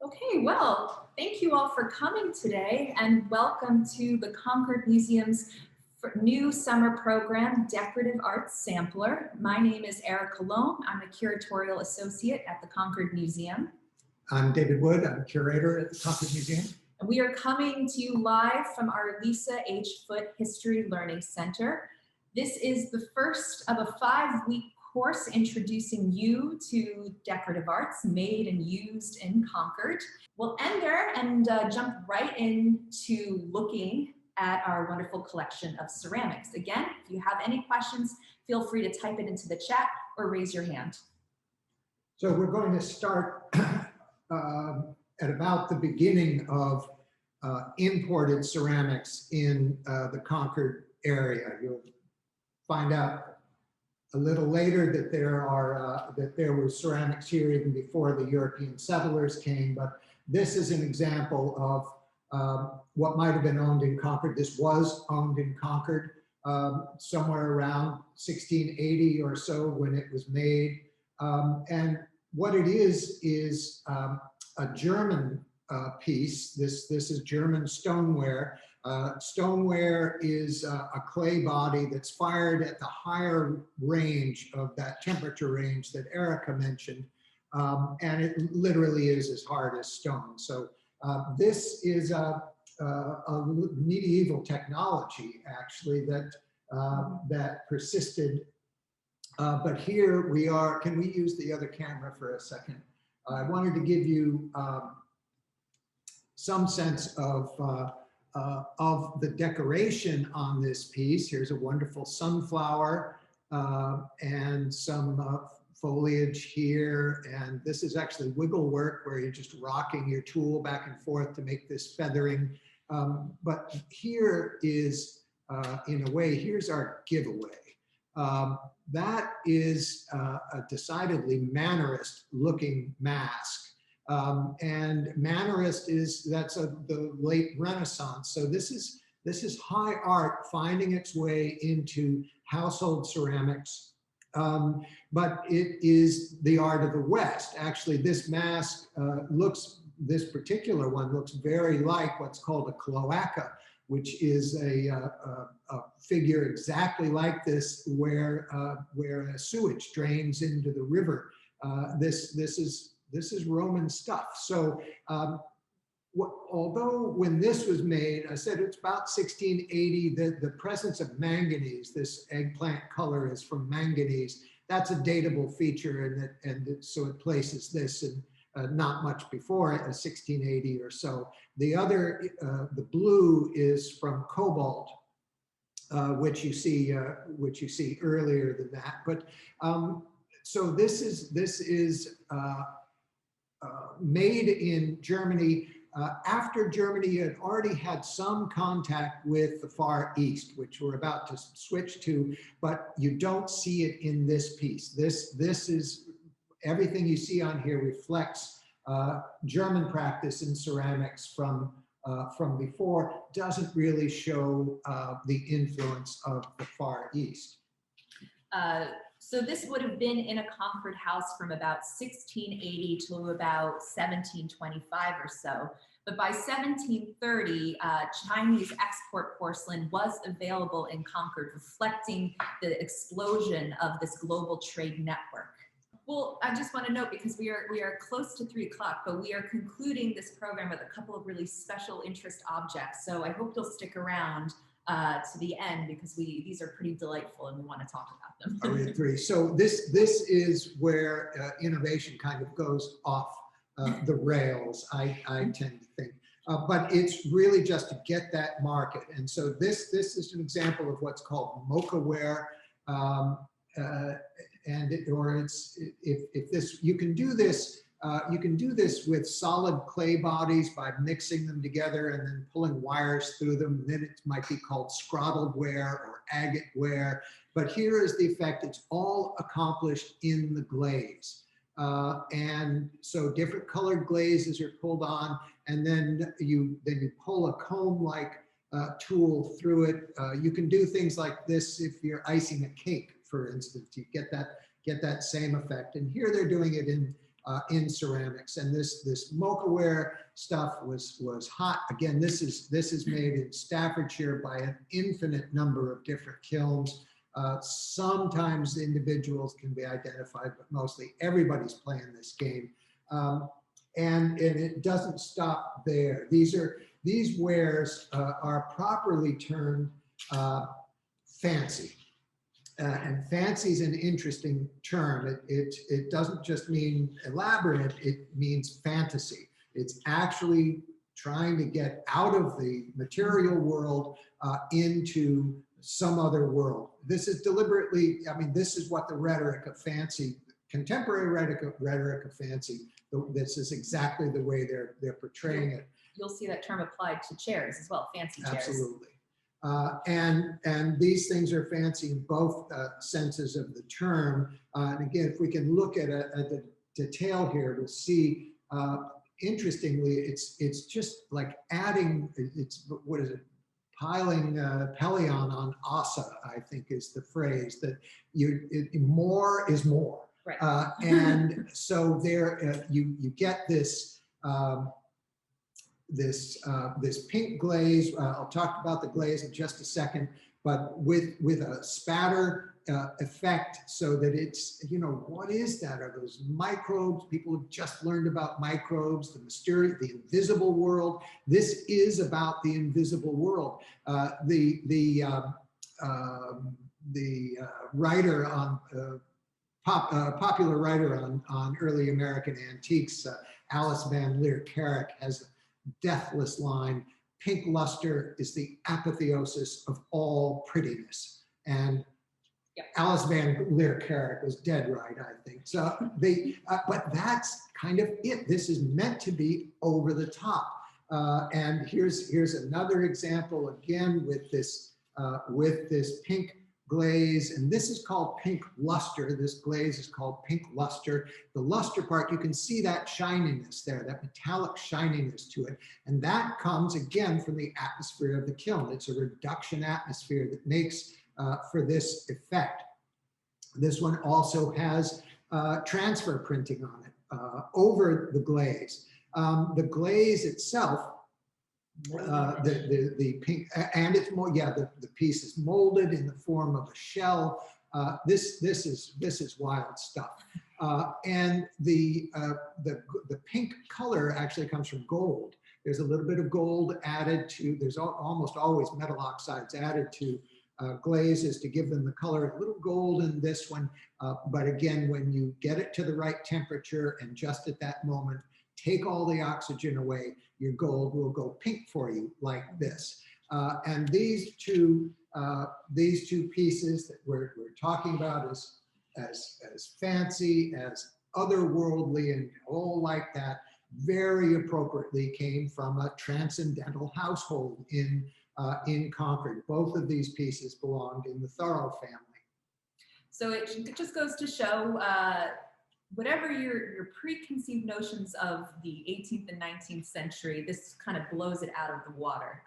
Okay, well, thank you all for coming today and welcome to the Concord Museum's new summer program, Decorative Arts Sampler. My name is Erica Loam. I'm a curatorial associate at the Concord Museum. I'm David Wood. I'm a curator at the Concord Museum. And we are coming to you live from our Lisa H. Foote History Learning Center. This is the first of a 5-week course introducing you to decorative arts made and used in Concord. We'll end there and jump right into looking at our wonderful collection of ceramics. Again, if you have any questions, feel free to type it into the chat or raise your hand. So we're going to start at about the beginning of imported ceramics in the Concord area. You'll find out a little later that there was ceramics here even before the European settlers came, but this is an example of what might have been owned in Concord. This was owned in Concord somewhere around 1680 or so when it was made. And what it is a German piece. This is German stoneware. Stoneware is a clay body that's fired at the higher range of that temperature range that Erica mentioned, and it literally is as hard as stone. So this is a medieval technology, actually, that persisted. But here we are. Can we use the other camera for a second? I wanted to give you some sense of the decoration on this piece. Here's a wonderful sunflower and some foliage here. And this is actually wiggle work where you're just rocking your tool back and forth to make this feathering. But here is, in a way, here's our giveaway. That is a decidedly Mannerist looking mask. And Mannerist that's the late Renaissance. So this is high art finding its way into household ceramics. But it is the art of the West. Actually, this mask this particular one looks very like what's called a cloaca, which is a figure exactly like this where a sewage drains into the river. This is Roman stuff. So although when this was made, I said it's about 1680, the presence of manganese, this eggplant color is from manganese. That's a datable feature, and so it places this in not much before it, 1680 or so. The other, the blue is from cobalt, which you see earlier than that. But so this is made in Germany after Germany had already had some contact with the Far East, which we're about to switch to, but you don't see it in this piece. This is everything you see on here reflects German practice in ceramics from before, doesn't really show the influence of the Far East. So this would have been in a Concord house from about 1680 to about 1725 or so. But by 1730, Chinese export porcelain was available in Concord, reflecting the explosion of this global trade network. Well, I just want to note, because we are close to 3 o'clock, but we are concluding this program with a couple of really special interest objects. So I hope you'll stick around to the end, because these are pretty delightful and we want to talk about them. I would agree. So this is where innovation kind of goes off the rails, I tend to think. But it's really just to get that market. And so this is an example of what's called mocha ware. You can do this with solid clay bodies by mixing them together and then pulling wires through them. Then it might be called scrottled ware or agate ware. But here is the effect. It's all accomplished in the glaze. And so different colored glazes are pulled on, and then you pull a comb-like tool through it. You can do things like this if you're icing a cake, for instance. You get that same effect. And here they're doing it in in ceramics. And this mocha-ware stuff was hot. Again, this is made in Staffordshire by an infinite number of different kilns. Sometimes individuals can be identified, but mostly everybody's playing this game. And it doesn't stop there. These wares are properly termed fancy. And fancy is an interesting term. It doesn't just mean elaborate, it means fantasy. It's actually trying to get out of the material world into some other world. This is deliberately, I mean, this is what the rhetoric of fancy, contemporary rhetoric of fancy, this is exactly the way they're portraying it. You'll see that term applied to chairs as well, fancy chairs. Absolutely. And these things are fancy in both senses of the term. And again, if we can look at the detail here, we'll see, interestingly, it's just like adding, what is it? Piling Pelion on Asa, I think is the phrase, that more is more. Right. And so there you get this this pink glaze. I'll talk about the glaze in just a second, but with a spatter effect, so that it's, what is that? Are those microbes? People have just learned about microbes, the mysterious, the invisible world. This is about the invisible world. The writer on popular writer on early American antiques, Alice Van Leer Carrick, has a deathless line: "Pink luster is the apotheosis of all prettiness." And Alice Van Leer Carrick was dead right, I think. So but that's kind of it. This is meant to be over the top. And here's another example, again with this pink glaze, and this is called pink luster. This glaze is called pink luster. The luster part, you can see that shininess there, that metallic shininess to it. And that comes again from the atmosphere of the kiln. It's a reduction atmosphere that makes for this effect. This one also has transfer printing on it over the glaze. The glaze itself, the pink, and it's more, the piece is molded in the form of a shell. This is wild stuff. And the pink color actually comes from gold. There's a little bit of gold added to, there's almost always metal oxides added to glazes to give them the color. A little gold in this one, but again, when you get it to the right temperature and just at that moment, take all the oxygen away, your gold will go pink for you like this. And these two pieces that we're talking about as fancy, as otherworldly, and all like that, very appropriately came from a transcendental household in Concord. Both of these pieces belonged in the Thorough family. So it just goes to show whatever your preconceived notions of the 18th and 19th century, this kind of blows it out of the water.